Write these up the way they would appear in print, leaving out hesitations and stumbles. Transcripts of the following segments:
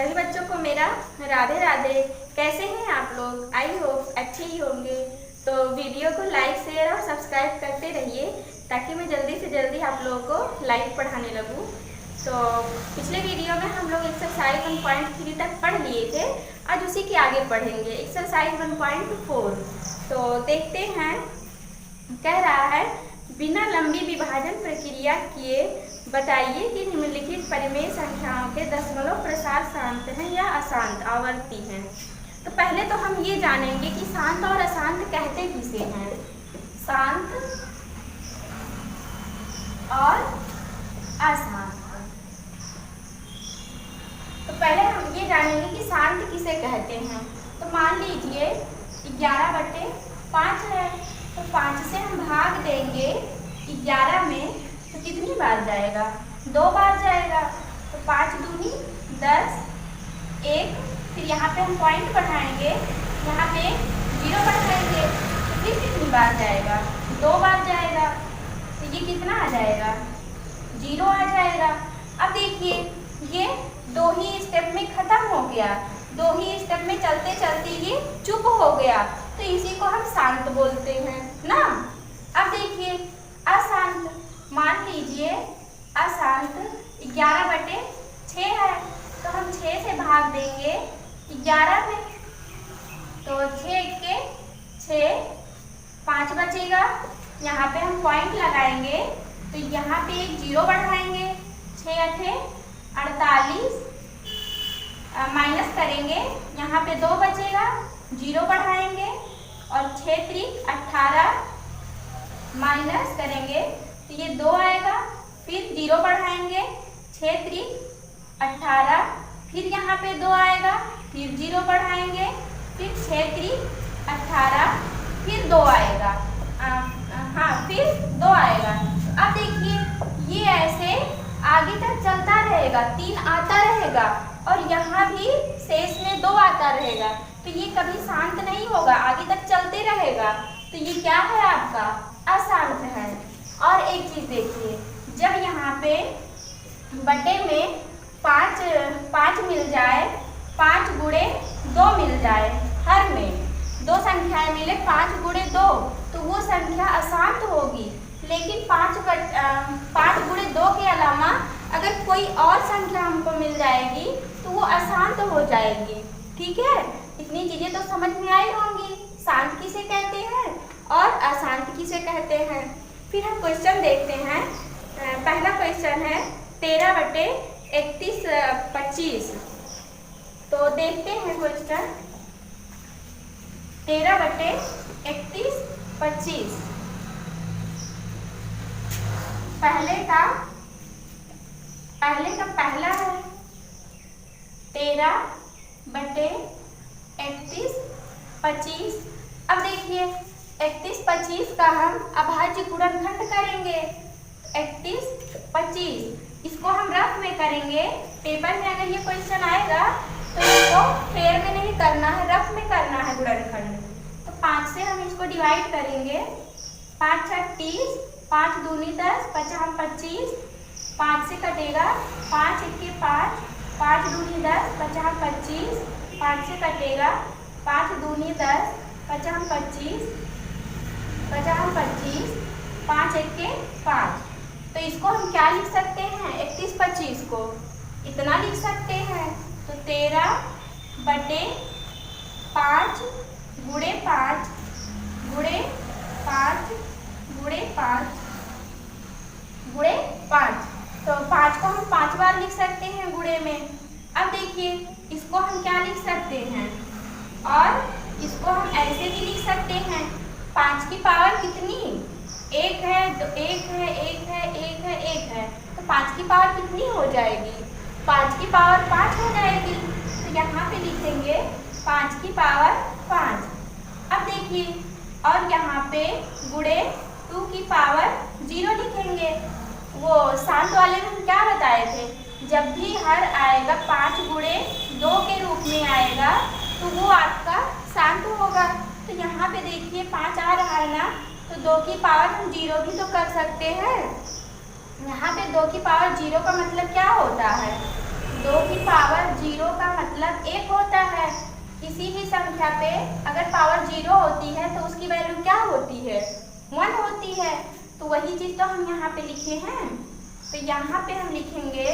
सभी बच्चों को मेरा राधे राधे। कैसे हैं आप लोग? आई होप अच्छे ही होंगे। तो वीडियो को लाइक शेयर और सब्सक्राइब करते रहिए ताकि मैं जल्दी से जल्दी आप लोगों को लाइव पढ़ाने लगूं। तो पिछले वीडियो में हम लोग एक्सरसाइज 1.3 तक पढ़ लिए थे, आज उसी के आगे पढ़ेंगे एक्सरसाइज 1.4। तो देखते हैं, कह रहा है बिना लंबी विभाजन प्रक्रिया किए बताइए कि निम्नलिखित परिमेय संख्याओं के दशमलव प्रसार शांत हैं या अशांत आवर्ती हैं। तो पहले तो हम ये जानेंगे कि शांत और अशांत कहते किसे हैं। शांत और अशांत। तो पहले हम ये जानेंगे कि शांत किसे कहते हैं। तो मान लीजिए 11/5 है, तो 5 से हम भाग देंगे 11 में, तो कितनी बार जाएगा? 2 बार जाएगा। तो 5 दूनी 10, 1, फिर यहाँ पे हम पॉइंट बढ़ाएंगे, यहाँ पे 0 बढ़ाएंगे, तो फिर कितनी बार जाएगा? 2 बार जाएगा। तो ये कितना आ जाएगा? 0 आ जाएगा। अब देखिए ये 2 ही स्टेप में खत्म हो गया, 2 ही स्टेप में चलते चलते ये चुप हो गया, तो इसी को हम शांत बोलते हैं ना। अब देखिए अशांत, मान लीजिए अशांत 11/6 है, तो हम 6 से भाग देंगे 11 में, तो 6 के 6, 5 बचेगा। यहाँ पे हम पॉइंट लगाएंगे, तो यहाँ पे एक 0 बढ़ाएंगे, 6 8 48, माइनस करेंगे, यहाँ पे 2 बचेगा, 0 बढ़ाएंगे और 6 3 18, माइनस करेंगे तो ये 2 आएगा, फिर 0 बढ़ाएंगे, 6 3 18, फिर यहाँ पे 2 आएगा, फिर 0 बढ़ाएंगे, फिर 6 3 18, फिर 2 आएगा, फिर 2 आएगा। अब देखिए ये ऐसे आगे तक चलता रहेगा, 3 आता रहेगा और यहाँ भी शेष में 2 आता रहेगा, तो ये कभी शांत नहीं होगा, आगे तक चलते रहेगा। तो ये क्या है? आपका अशांत है। और एक चीज देखिए, जब यहाँ पे बटे में 5 मिल जाए, 5 गुणे 2 मिल जाए, हर में 2 संख्याएं मिले 5 गुणे 2, तो वो संख्या अशांत होगी। लेकिन 5 गुणे 2 के अलावा अगर कोई और संख्या हमको मिल जाएगी तो वो अशांत हो जाएगी। ठीक है, इतनी चीजें तो समझ में आई होंगी, शांत किसे कहते हैं और अशांत किसे कहते हैं। फिर हम क्वेश्चन देखते हैं। पहला क्वेश्चन है 13/31 25। तो देखते हैं क्वेश्चन 13/31 25। पहला पहला है 13/31 25। अब देखिए 31 25 का हम अभाज्य गुणनखंड करेंगे। 31 25 इसको हम रफ में करेंगे। पेपर में अगर ये क्वेश्चन आएगा तो इसको फेयर में नहीं करना है, रफ में करना है गुणनखंड। तो 5 से हम इसको डिवाइड करेंगे, 5 6 30, 5 दूनी 10, 5 25, 5 से कटेगा 5 1 5, 5 दूनी 10, 5 25, 5 से कटेगा 5 दूनी 10, 5 25, 5 25, 5 1 5। तो इसको हम क्या लिख सकते हैं? 31 25 को इतना लिख सकते हैं। तो 13/5 गुणे 5 गुणे 5 गुणे 5 गुणे 5। तो 5 को हम 5 बार लिख सकते हैं गुणे में। अब देखिए इसको हम क्या लिख सकते हैं, और इसको हम ऐसे भी लिख सकते हैं, 5 की पावर कितनी? 1 है, 1 है, 1 है, 1 है, 1 है, तो 5 की पावर कितनी हो जाएगी? 5 की पावर 5 हो जाएगी। तो यहाँ पे लिखेंगे 5 की पावर 5। अब देखिए और यहाँ पे गुणे 2 की पावर 0 लिखेंगे। वो शांत वाले में हम क्या बताए थे, जब भी हर आएगा 5 गुणे 2 के रूप में आएगा तो वो आपका शांत होगा। तो यहाँ पे देखिए 5 आ रहा है ना, तो 2 की पावर हम 0 भी तो कर सकते हैं। यहाँ पे 2 की पावर 0 का मतलब क्या होता है? 2 की पावर 0 का किसी भी संख्या पे अगर पावर 0 होती है तो उसकी वैल्यू क्या होती है? 1 होती है। तो वही चीज़ तो हम यहाँ पे लिखे हैं। तो यहाँ पे हम लिखेंगे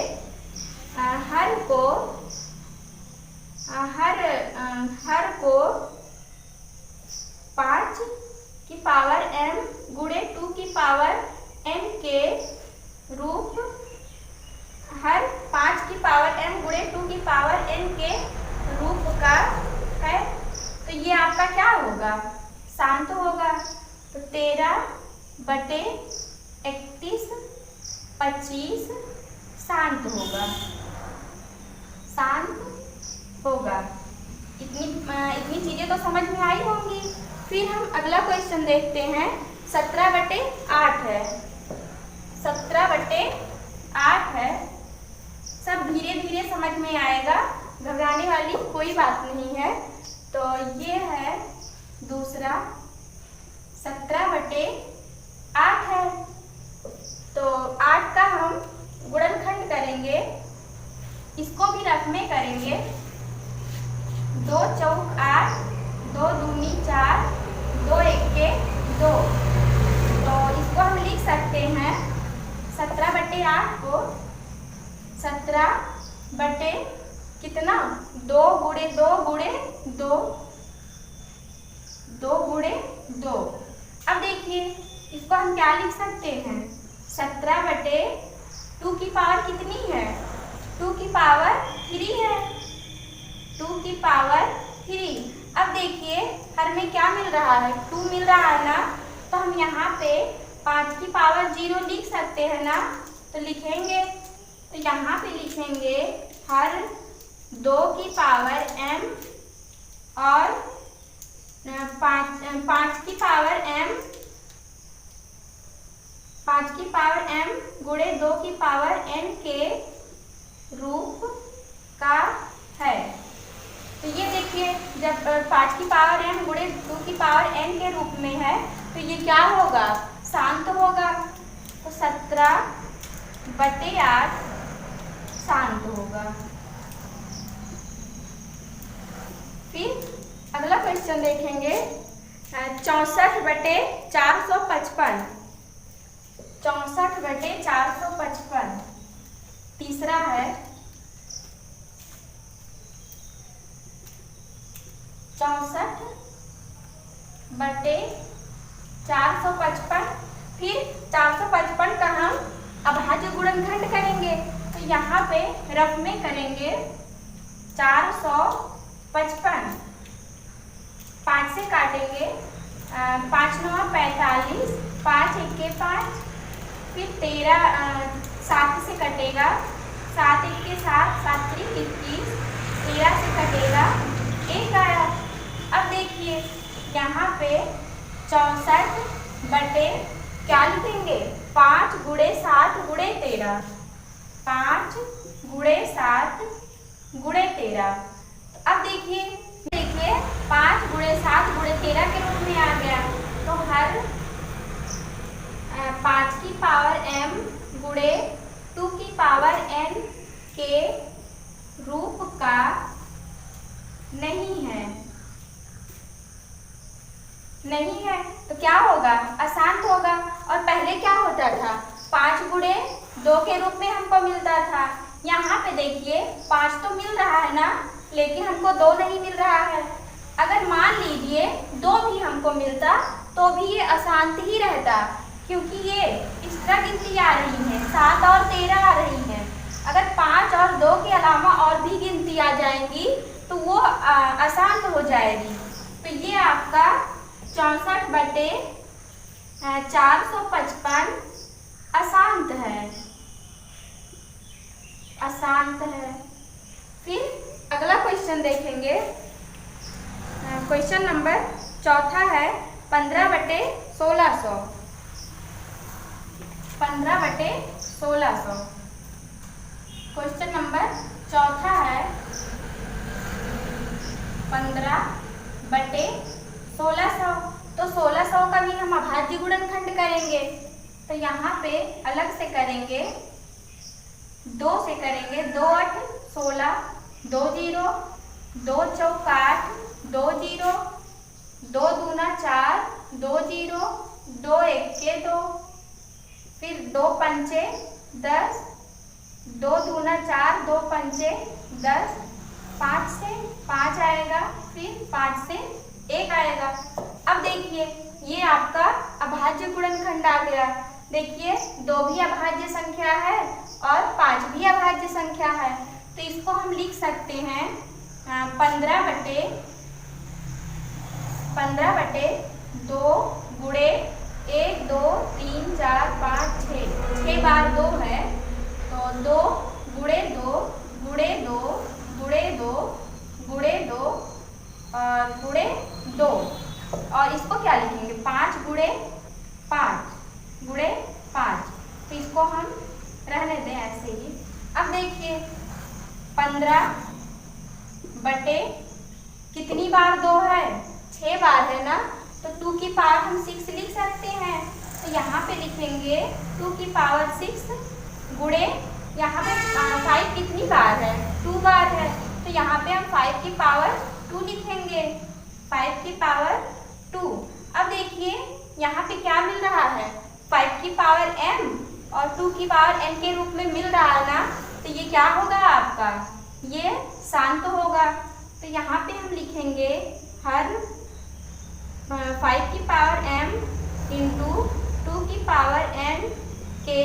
हर को 5 की पावर m गुणे 2 की पावर n के रूप, हर 5 की पावर m गुणे 2 की पावर n के रूप का है। तो ये आपका क्या होगा? शांत होगा। तो 13/31 25 शांत होगा, शांत होगा। इतनी चीजें तो समझ में आई होंगी। फिर हम अगला क्वेश्चन देखते हैं। 17/8 है, 17/8 है। सब धीरे धीरे समझ में आएगा, घबराने वाली कोई बात नहीं है। तो ये है दूसरा 17/8 है। तो 8 का हम गुणनखंड करेंगे, इसको भी रफ में करेंगे। 2 चौक 8, 2 दूनी 4, 2 एके 2। तो इसको हम लिख सकते हैं 17/8 को 17 बटे कितना 2 गुणे 2 गुणे 2, 2 गुणे 2। अब देखिए इसको हम क्या लिख सकते हैं? 17/2 की पावर कितनी है? 2 की पावर 3 है, 2 की पावर 3। अब देखिए हर में क्या मिल रहा है? 2 मिल रहा है ना। तो हम यहाँ पे 5 की पावर 0 लिख सकते हैं ना। तो लिखेंगे, तो यहाँ पे लिखेंगे हर 2 की पावर m और 5 की पावर m, 5 की पावर m गुणे 2 की पावर n के रूप का है। तो ये देखिए जब 5 की पावर m गुणे 2 की पावर n के रूप में है तो ये क्या होगा? शांत होगा। तो 17/8 शांत होगा। फिर अगला क्वेश्चन देखेंगे 64/455, 64/455 तीसरा है। 64/455। फिर 455 का हम अभाज्य गुणनखंड करेंगे। तो यहाँ पे रफ में करेंगे 455, 5 से काटेंगे, 5 9 45, 5 1 5, फिर 13 7 से कटेगा, 7 1 7, 7 3 21, 13 से कटेगा 1 आया। अब देखिए यहाँ पे 64 बटे क्या लिखेंगे? 5 गुणे 7 गुणे 13, 5 गुणे 7 गुणे 13। अब देखिए 5 गुणे 7 गुणे 13 के रूप में आ गया। तो हर 5 की पावर m गुणे 2 की पावर n के रूप का नहीं है, नहीं है। तो क्या होगा? अशांत होगा। और पहले क्या होता था? 5 गुणे 2 के रूप में हमको मिलता था। यहाँ पे देखिए 5 तो मिल रहा है ना, लेकिन हमको 2 नहीं मिल रहा है। अगर मान लीजिए 2 भी हमको मिलता तो भी ये अशांत ही रहता, क्योंकि ये एक्स्ट्रा गिनती आ रही है, 7 और 13 आ रही है। अगर 5 और 2 के अलावा और भी गिनती आ जाएंगी तो वो अशांत हो जाएगी। तो ये आपका 64/455 अशांत है, अशांत है। फिर अगला क्वेश्चन देखेंगे। क्वेश्चन नंबर 4 है 15/1600, 15/1600। क्वेश्चन नंबर 4 है 15/1600। तो 1600 का भी हम अभाज्य गुणनखंड करेंगे। तो यहाँ पे अलग से करेंगे, 2 से करेंगे, 2 8 16, 2 0, 2 चौक 8, 2 जीरो, 2 दूना 4, 2 जीरो, 2 एक्के 2, फिर 2 पंचे 10, 2 दूना 4, 2 पंचे 10, 5 से 5 आएगा, फिर 5 से 1 आएगा। अब देखिए ये आपका अभाज्य गुणनखंड आ गया। देखिए 2 भी अभाज्य संख्या है और 5 भी अभाज्य संख्या है, तो इसको हम लिख सकते हैं 15 बटे 2 गुणे 1 2 3 4 5 6, 6 बार 2 है, तो 2 गुणे 2 गुणे 2 गुणे 2 गुणे 2 और गुणे 2, और इसको क्या लिखेंगे 5 गुणे 5 गुणे 5, तो इसको हम रहने दें ऐसे ही। अब देखिए 15 बटे कितनी बार 2 है, 6 बार है ना, तो 2 की पावर हम 6 लिख सकते हैं, तो यहाँ पे लिखेंगे 2 की पावर 6 गुणे, यहाँ पे 5 कितनी बार है 2 बार है, तो यहाँ पे हम 5 की पावर 2 लिखेंगे, 5 की पावर 2। अब देखिए यहाँ पे क्या मिल रहा है 5 की पावर m और 2 की पावर n के रूप में मिल रहा है ना, तो ये क्या होगा आपका, ये शांत होगा। तो यहाँ पे हम लिखेंगे हर 5 की पावर m इंटू 2 की पावर n के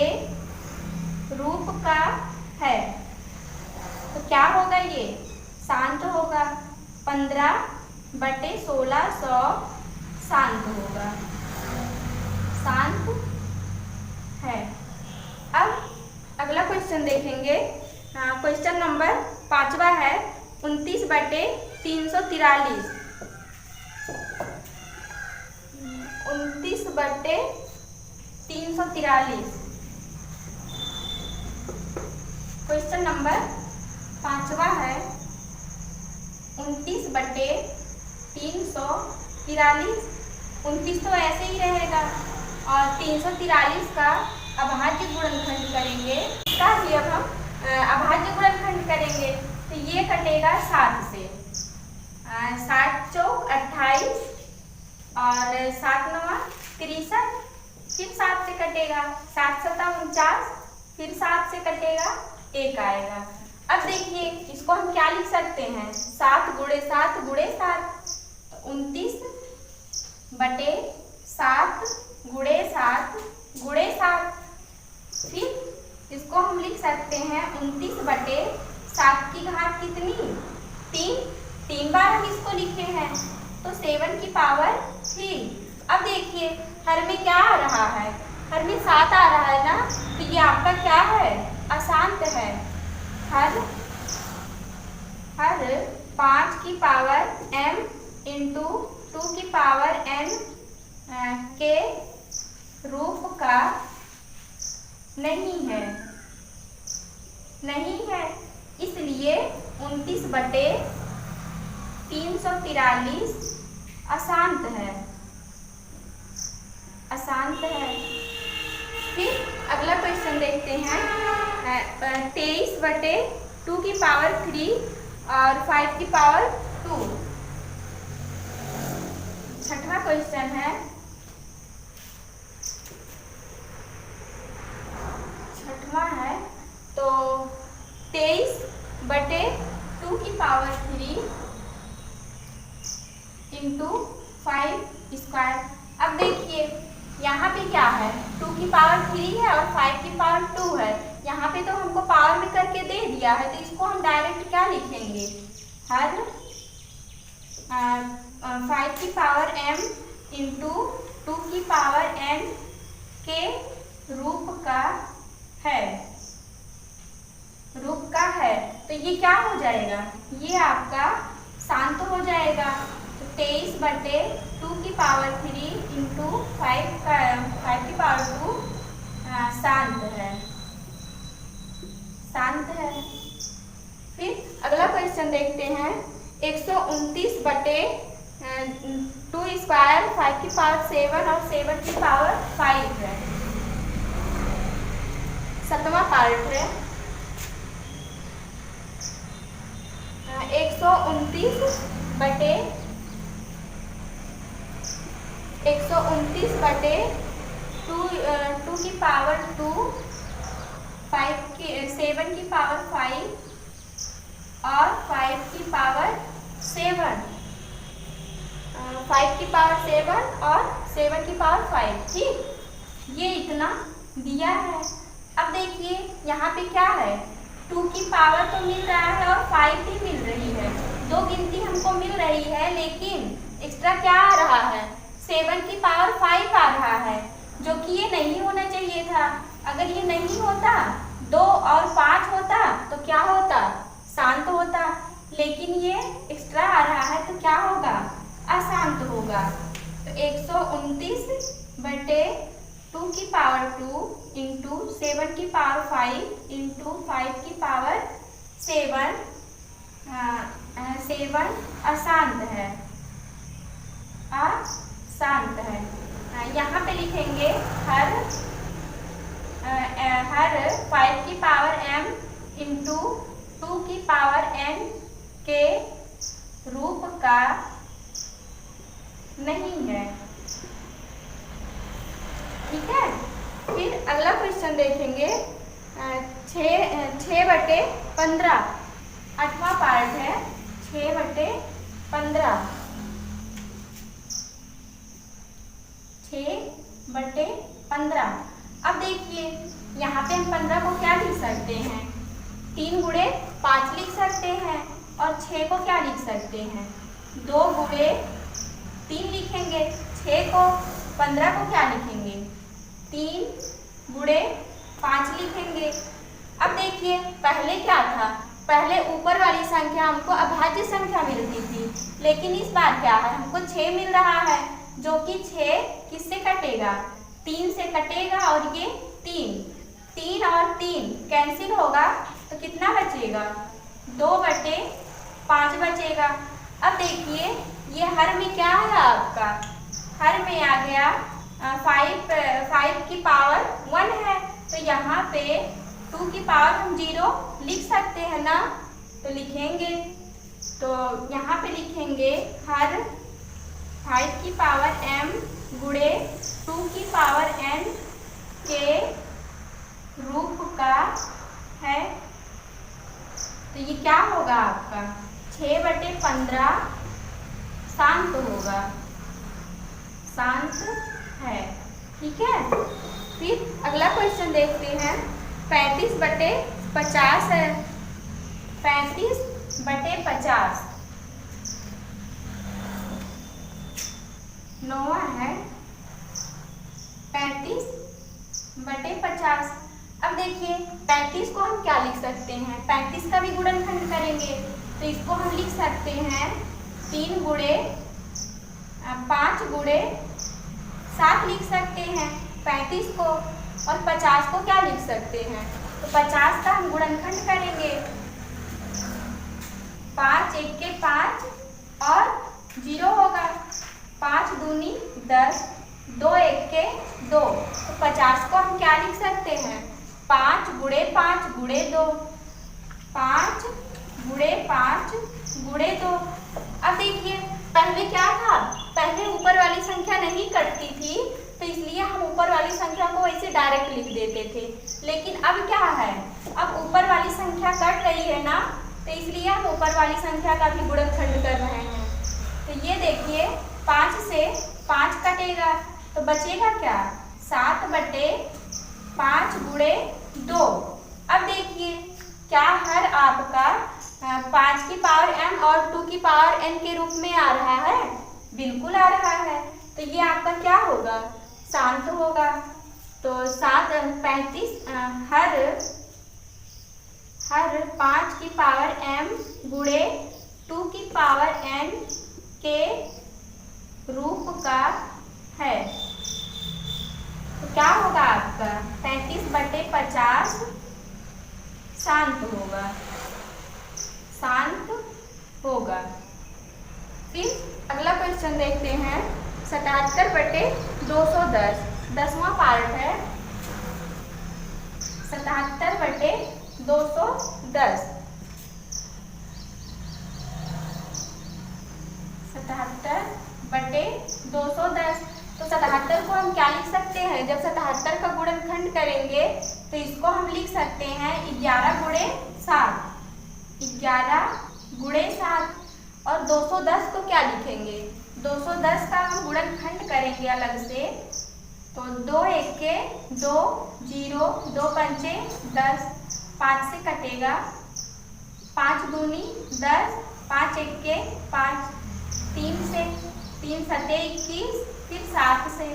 रूप का है, तो क्या होगा ये शांत होगा। 15 बटे 1600 शांत होगा, शांत है। अब अगला क्वेश्चन देखेंगे, क्वेश्चन नंबर 5वां है 29 बटे 343, 29 बटे 343, क्वेश्चन नंबर 5वां है 29 बटे 343, 29 तो ऐसे ही रहेगा और 343 का अभाज्य गुणनखंड करेंगे, इसका भी अब हम अभाज्य गुणनखंड करेंगे, तो ये कटेगा 7 से, 7 चौक 28 और 7 नवा 63, फिर 7 से कटेगा, 7 सता 49, फिर 7 से कटेगा 1 आएगा। अब देखिए इसको हम क्या लिख सकते हैं 7 गुणे 7 गुणे 7, तो 29 बटे 7 गुणे 7 गुणे 7, फिर इसको हम लिख सकते हैं 29 बटे 7 की घात कितनी 3, 3 बार हम इसको लिखे हैं, तो 7 की पावर 3। अब देखिए हर में क्या आ रहा है, हर में 7 आ रहा है ना, तो ये आपका क्या है अशांत है। हर 5 की पावर m इंटू 2 की पावर n के रूप का नहीं है, नहीं है, इसलिए 29 बटे 343 अशांत है, अशांत है। फिर अगला क्वेश्चन देखते हैं 23 बटे 2 की पावर 3 और 5 की पावर 2, 6वां क्वेश्चन है, 6वां है, तो 23 बटे 2 की पावर 3 इंटू 5 स्क्वायर। अब देखिए यहाँ पे क्या है 2 की पावर 3 है और 5 की पावर 2 है, यहाँ पे तो हमको पावर में करके दे दिया है, तो इसको हम डायरेक्ट क्या लिखेंगे हर 5 की पावर m इंटू 2 की पावर n के रूप का है, रूप का है, तो ये क्या हो जाएगा, ये आपका शांत हो जाएगा। तो 23 बटे 2 की पावर 3 इंटू 5 की पावर 2 शांत है, शांत है। फिर अगला क्वेश्चन देखते हैं 129 बटे 2 स्क्वायर 5 की पावर 7 और 7 की पावर 5 है, 7वां पार्ट है। 129 बटे 129 बटे 2 की पावर 2, 7 की पावर 5 और 5 की पावर 7, 5 की पावर 7 और 7 की पावर 5। ठीक, ये इतना दिया है। अब देखिए यहाँ पे क्या है, 2 की पावर तो मिल रहा है और 5 भी मिल रही है, दो गिनती हमको मिल रही है, लेकिन एक्स्ट्रा क्या आ रहा है, 7 की पावर 5 आ रहा है, जो कि ये नहीं होना चाहिए था। अगर ये नहीं होता, 2 और 5 होता तो क्या होता, शांत होता, लेकिन ये एक्स्ट्रा आ रहा है तो क्या होगा, अशांत होगा। तो 129 बटे 2 की पावर 2 इंटू 7 की पावर 5 इंटू 5 की पावर 7 अशांत है, अशांत है। यहाँ पे लिखेंगे हर 5 की पावर m इंटू 2 की पावर n के रूप का नहीं है। ठीक है, फिर अगला क्वेश्चन देखेंगे, 6 बटे 15, 8वां पार्ट है, 6 बटे 15, 6 बटे 15। अब देखिए यहाँ पे हम 15 को क्या लिख सकते हैं, 3 गुणे 5 लिख सकते हैं, और 6 को क्या लिख सकते हैं, 2 गुणे 3 लिखेंगे, 6 को 15 को क्या लिखेंगे, 3 गुणे 5 लिखेंगे। अब देखिए पहले क्या था, पहले ऊपर वाली संख्या हमको अभाज्य संख्या मिलती थी, लेकिन इस बार क्या है, हमको 6 मिल रहा है, जो कि 6 किससे कटेगा, 3 से कटेगा, और ये 3 और 3 कैंसिल होगा तो कितना बचेगा, 2 बटे 5 बचेगा। अब देखिए ये हर में क्या है आपका, हर में आ गया 5 की पावर 1 है, तो यहाँ पे 2 की पावर हम 0 लिख सकते हैं ना, तो लिखेंगे, तो यहाँ पे लिखेंगे हर 5 की पावर m गुणे 2 की पावर n के रूप का है। तो ये क्या होगा आपका, 6 बटे 15 शांत होगा, शांत है। ठीक है, फिर अगला क्वेश्चन देखते हैं, 35 बटे 50 है, 35 बटे 50, 9 है, 35 बटे 50। अब देखिए 35 को हम क्या लिख सकते हैं, 35 का भी गुणनखंड करेंगे, तो इसको हम लिख सकते हैं 3 गुणे 5 गुणे 7 लिख सकते हैं 35 को, और 50 को क्या लिख सकते हैं, तो 50 का हम गुणनखंड करेंगे, 5 1 के 5 और 0 होगा, 5 दूनी 10, 2 1 के 2, तो 50 को हम क्या लिख सकते हैं, 5 गुणे 5 गुणे 2, 5 गुणे 5 गुणे 2। अब देखिए पहले क्या था, पहले ऊपर वाली संख्या नहीं कटती थी, तो इसलिए हम ऊपर वाली संख्या को ऐसे डायरेक्ट लिख देते थे, लेकिन अब क्या है, अब ऊपर वाली संख्या कट रही है ना, तो इसलिए हम ऊपर वाली संख्या का भी गुणनखंड कर रहे हैं। तो ये देखिए 5 से 5 कटेगा, तो बचेगा क्या, 7 बटे 5 गुणे 2। अब देखिए क्या हर आपका 5 की पावर m और 2 की पावर n के रूप में आ रहा है, बिल्कुल आ रहा है, तो ये आपका क्या होगा, शांत होगा। तो 35 हर 5 की पावर m गुणे 2 की पावर n के रूप का है, तो क्या होगा आपका 35 बटे 50 शांत होगा, शांत होगा। फिर अगला क्वेश्चन देखते हैं, 77 बटे 210, 10वां पार्ट है, 77 बटे 210, 77 बटे 210। तो 77 को हम क्या लिख सकते हैं, जब 77 का गुणनखंड करेंगे तो इसको हम लिख सकते हैं 11 गुणे 7, 11 गुणे 7। और 210 को क्या लिखेंगे, 210 का हम गुणनखंड करेंगे अलग से, तो 2 एके 2, 0, 2 पंचे 10, 5 से कटेगा, 5 दूनी 10, 5 एके 5, 3 से, 3 सते 21, फिर 7 से।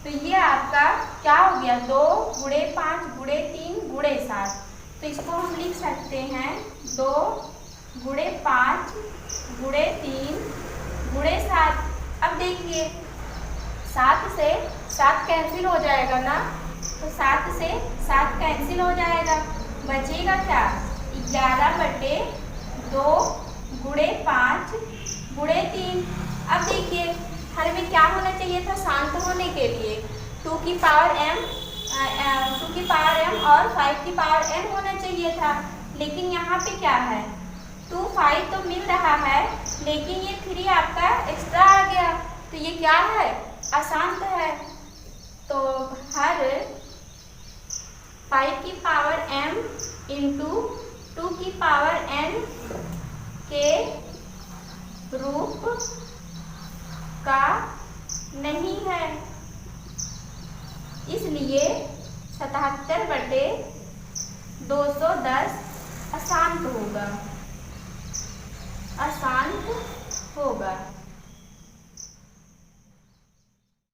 तो ये आपका क्या हो गया, 2 गुणे 5 गुणे 3 गुणे 7। तो इसको हम लिख सकते हैं 2 गुणे 5 गुणे 3 गुणे 7। अब देखिए 7 से 7 कैंसिल हो जाएगा ना, तो 7 से 7 कैंसिल हो जाएगा, बचेगा क्या, 11/2 गुणे 5 गुणे 3। अब देखिए हर में क्या होना चाहिए था, शांत होने के लिए 2 की पावर m और 5 की पावर n होना चाहिए था, लेकिन यहाँ पे क्या है, 2 5 तो मिल रहा है, लेकिन ये 3 आपका एक्स्ट्रा आ गया, तो ये क्या है, अशांत है। तो हर 5 की पावर m इंटू 2 की पावर n के रूप का नहीं है, इसलिए 77/210 अशांत होगा, अशांत होगा।